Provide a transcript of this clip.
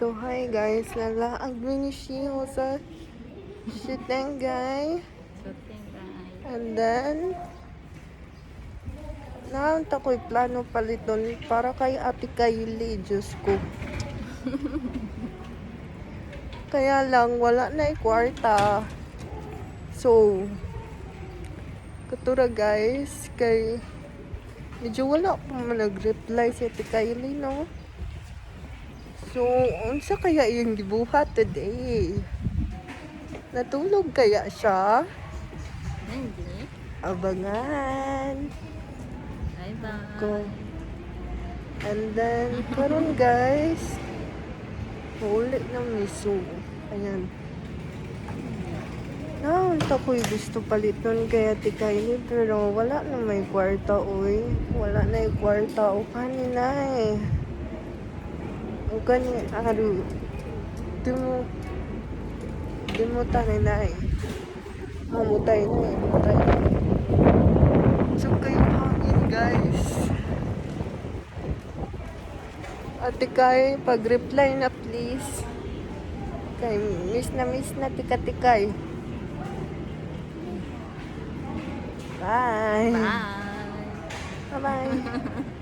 So hi guys, nalaag ni siya sa Shitengay. And then naanta ko'y plano paliton para kay Ate Kylie, Diyos ko. Kaya lang wala na kwarta. So katura guys, kay medyo wala pa man nag-reply si Ate Kylie, no? So, unsa kaya yung gibuhat today? Natulog kaya siya? Hindi. Abangan Bye-bye. ko. And then, karon guys, huli ng miso. Ayan. Naunta ko'y gusto paliton kay Ate Kylie, pero wala na may kwarta, oy. Wala na yung kwarta. O kanina eh. O kanina, aru. Di mo tayo na eh. Mamutay na eh. Mamutay na. So kayo hangin guys. Ate Kay, pag-reply na please. Kay miss na tika-tikay. Bye. Bye. Bye-bye.